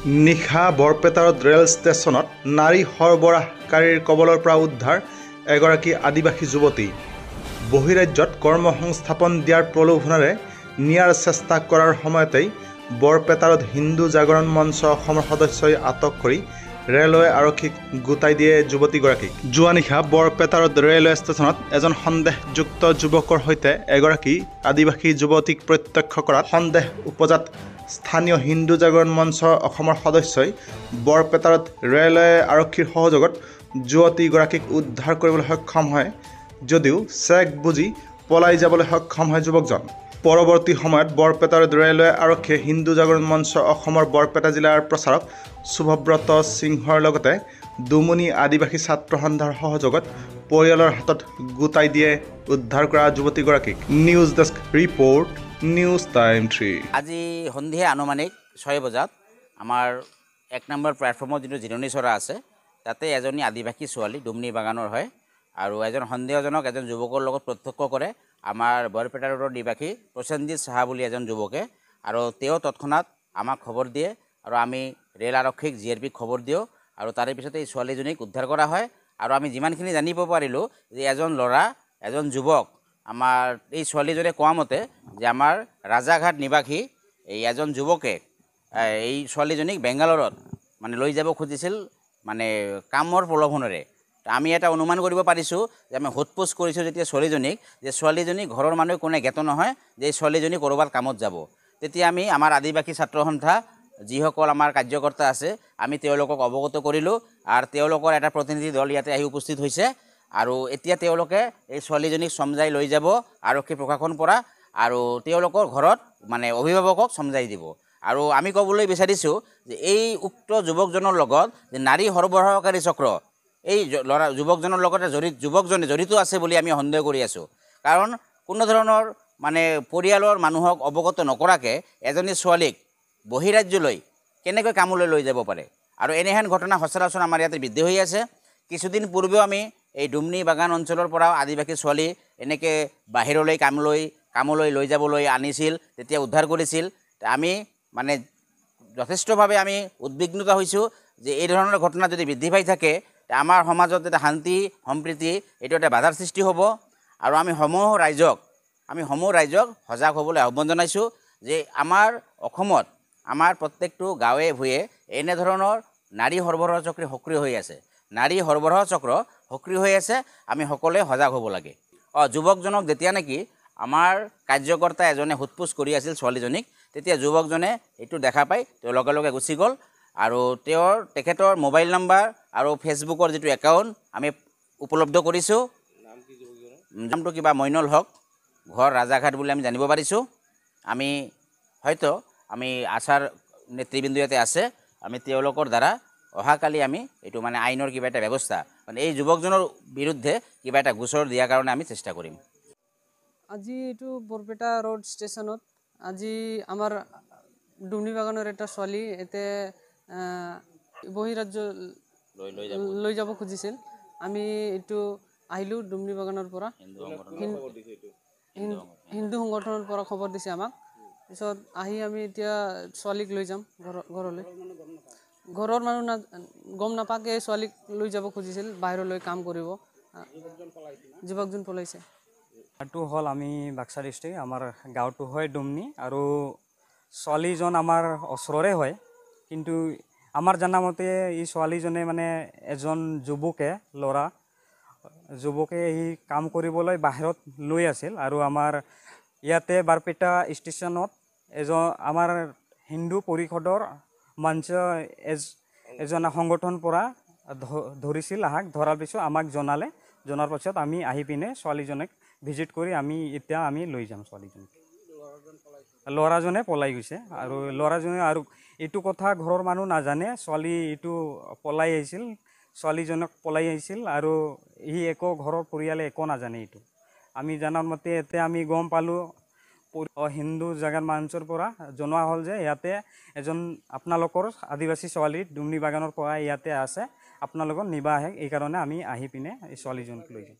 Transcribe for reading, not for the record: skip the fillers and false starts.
নিশা বৰপেটাৰ ৰেল ষ্টেচনত নাৰী সৰবৰাহকাৰীৰ কবলৰ পৰা উদ্ধাৰ এগৰাকী আদিবাসী যুৱতী। বহিৰাজ্যত কৰ্মসংস্থাপন দিয়াৰ প্ৰলোভনেৰে নিয়াৰ চেষ্টা কৰাৰ সময়তেই বৰপেটাৰত হিন্দু জাগৰণ মঞ্চ অসমৰ সদস্যই আটক কৰি ৰেলৱে আৰক্ষীক গোটাই দিয়ে যুৱতীগৰাকীক। যোৱা নিশা বৰপেটাৰত ৰেলৱে ষ্টেচনত এজন সন্দেহযুক্ত যুৱকৰ সৈতে এগৰাকী আদিবাসী যুৱতীক প্ৰত্যক্ষ কৰাত সন্দেহ উপজাত স্থানীয় হিন্দু জাগৰণ মঞ্চ অসমৰ সদস্যই বৰপেটাৰত ৰেলৱে আৰক্ষীৰ সহযোগত যুৱতীগৰাকীক উদ্ধাৰ কৰিবলৈ সক্ষম হয় যদিও চেক বুজি পলাই যাবলৈ সক্ষম হয় যুৱকজন। পৰৱৰ্তী সময়ত বৰপেটাৰ ৰেলৱে আৰক্ষীয়ে হিন্দু জাগৰণ মঞ্চ অসমৰ বৰপেটা জিলাৰ প্ৰচাৰক শুভব্ৰত সিংহৰ লগতে দুমুনি আদিবাসী ছাত্ৰ সন্থাৰ সহযোগত পৰিয়ালৰ হাতত গোটাই দিয়ে উদ্ধাৰ কৰা যুৱতীগৰাকীক। News desk report, news time 3। আজি সন্ধিয়া আনুমানিক 6 বজাত আমাৰ 1 নম্বৰ প্লেটফৰ্মত যিটো জিৰণি চৰা আছে তাতে এজনী আদিবাসী ছোৱালী ডুমনি বাগানৰ হয় আৰু এজন সন্দেহজনক এজন যুৱকৰ লগত প্ৰত্যক্ষ কৰে আমাৰ বৰপেটা ৰোডৰ নিবাসী প্ৰসেনজিৎ সাহা বুলি এজন যুৱকে, আৰু তেওঁ তৎক্ষণাত আমাক খবৰ দিয়ে আৰু আমি ৰেল আৰক্ষীক জিআৰপিক খবৰ দিওঁ আৰু তাৰে পিছতে এই ছোৱালীজনীক উদ্ধাৰ কৰা হয়। আৰু আমি যিমানখিনি জানিব পাৰিলোঁ যে এজন ল'ৰা এজন যুৱক আমাৰ এই ছোৱালীজনীয়ে কোৱা মতে যে আমাৰ ৰাজাঘাট নিবাসী এই এজন যুৱকে এই ছোৱালীজনীক বেংগালোৰত মানে লৈ যাব খুজিছিল মানে কামৰ প্ৰলোভনেৰে। আমি এটা অনুমান কৰিব পাৰিছোঁ যে আমি সোধপোছ কৰিছোঁ যেতিয়া ছোৱালীজনীক যে ছোৱালীজনী ঘৰৰ মানুহ কোনে জ্ঞাত নহয় যে এই ছোৱালীজনী ক'ৰবাত কামত যাব। তেতিয়া আমি আমাৰ আদিবাসী ছাত্ৰ সন্থা যিসকল আমাৰ কাৰ্যকৰ্তা আছে আমি তেওঁলোকক অৱগত কৰিলোঁ আৰু তেওঁলোকৰ এটা প্ৰতিনিধি দল ইয়াতে আহি উপস্থিত হৈছে আৰু এতিয়া তেওঁলোকে এই ছোৱালীজনীক চমজাই লৈ যাব আৰক্ষী প্ৰশাসন পৰা আৰু তেওঁলোকৰ ঘৰত মানে অভিভাৱকক চমজাই দিব। আৰু আমি ক'বলৈ বিচাৰিছোঁ যে এই উক্ত যুৱকজনৰ লগত যে নাৰী সৰবৰাহকাৰী চক্ৰ এই যুৱকজনৰ লগতে যুৱকজনে জড়িত আছে বুলি আমি সন্দেহ কৰি আছোঁ। কাৰণ কোনো ধৰণৰ মানে পৰিয়ালৰ মানুহক অৱগত নকৰাকৈ এজনী ছোৱালীক বহিৰাজ্যলৈ কেনেকৈ কামলৈ লৈ যাব পাৰে, আৰু এনেহেন ঘটনা সচৰাচৰ আমাৰ ইয়াতে বৃদ্ধি হৈ আছে। কিছুদিন পূৰ্বেও আমি এই ডুমনি বাগান অঞ্চলৰ পৰাও আদিবাসী ছোৱালী এনেকৈ বাহিৰলৈ কামলৈ লৈ যাবলৈ আনিছিল, তেতিয়া উদ্ধাৰ কৰিছিল। আমি মানে যথেষ্টভাৱে আমি উদ্বিগ্নতা হৈছোঁ যে এই ধৰণৰ ঘটনা যদি বৃদ্ধি পাই থাকে আমাৰ সমাজত এটা শান্তি সম্প্ৰীতি এইটো এটা বাধাৰ সৃষ্টি হ'ব। আৰু আমি সমূহ ৰাইজক সজাগ হ'বলৈ আহ্বান জনাইছোঁ যে আমাৰ অসমত আমাৰ প্ৰত্যেকটো গাঁৱে ভূঞে এনেধৰণৰ নাৰী সৰবৰাহ চক্ৰ সক্ৰিয় হৈ আছে। আমি সকলোৱে সজাগ হ'ব লাগে। যুৱকজনক যেতিয়া নেকি আমাৰ কাৰ্যকৰ্তা এজনে সোধপোছ কৰি আছিল ছোৱালীজনীক, তেতিয়া যুৱকজনে এইটো দেখা পাই তেওঁ লগে লগে গুচি গ'ল আৰু তেখেতৰ মোবাইল নাম্বাৰ আৰু ফেচবুকৰ যিটো একাউণ্ট আমি উপলব্ধ কৰিছোঁ। নামটো কিবা মইনুল হক, ঘৰ ৰাজাঘাট বুলি আমি জানিব পাৰিছোঁ। আমি আচাৰ নেতৃবৃন্দ ইয়াতে আছে, আমি তেওঁলোকৰ দ্বাৰা অহাকালি আমি এইটো মানে আইনৰ কিবা এটা ব্যৱস্থা মানে এই যুৱকজনৰ বিৰুদ্ধে কিবা এটা গোচৰ দিয়াৰ কাৰণে আমি চেষ্টা কৰিম। আজি এইটো বৰপেটা ৰোড ষ্টেচনত আজি আমাৰ ডুমনি বাগানৰ এটা ছোৱালী এতে বহিৰাজ্য লৈ যাব খুজিছিল। আমি এইটো আহিলোঁ ডুমনি বাগানৰ পৰা, হিন্দু সংগঠনৰ পৰা খবৰ দিছে আমাক। পিছত আহি আমি এতিয়া ছোৱালীক লৈ যাম ঘৰলৈ। ঘৰৰ মানুহ গম নাপাকে ছোৱালীক লৈ যাব খুজিছিল বাহিৰলৈ কাম কৰিব। যুৱকজন পলাইছে। এইটো হ'ল আমি বাক্সা ডিষ্ট্ৰিক্ট, আমাৰ গাঁৱটো হয় ডুমনি, আৰু ছোৱালীজন আমাৰ ওচৰৰে হয়। কিন্তু আমাৰ জানামতে এই ছোৱালীজনে মানে এজন যুৱকে এই কাম কৰিবলৈ বাহিৰত লৈ আছিল। আৰু আমাৰ ইয়াতে বৰপেটা ষ্টেচনত আমাৰ হিন্দু পৰিষদৰ মঞ্চ এজন সংগঠন পৰা ধৰিছিল। ধৰাৰ পিছত আমাক জনাৰ পাছত আমি আহি পিনে ছোৱালীজনক ভিজিট কৰি আমি লৈ যাম ছোৱালীজনীক। ল'ৰাজনে পলাই গৈছে আৰু ল'ৰাজনে আৰু এইটো কথা ঘৰৰ মানুহ নাজানে, ছোৱালীজনক পলাই আহিছিল আৰু ঘৰৰ পৰিয়ালে একো নাজানে। এইটো আমি জনাৰ মতে এতিয়া আমি গম পালোঁ হিন্দু জাগৰণ মঞ্চৰ পৰা জনোৱা হ'ল যে ইয়াতে এজন আপোনালোকৰ আদিবাসী ছোৱালী ডুমনি বাগানৰ পৰা ইয়াতে আছে, আপোনালোকৰ নিবা আহে। এই কাৰণে আমি আহি পিনে এই ছোৱালীজনক লৈ যাম।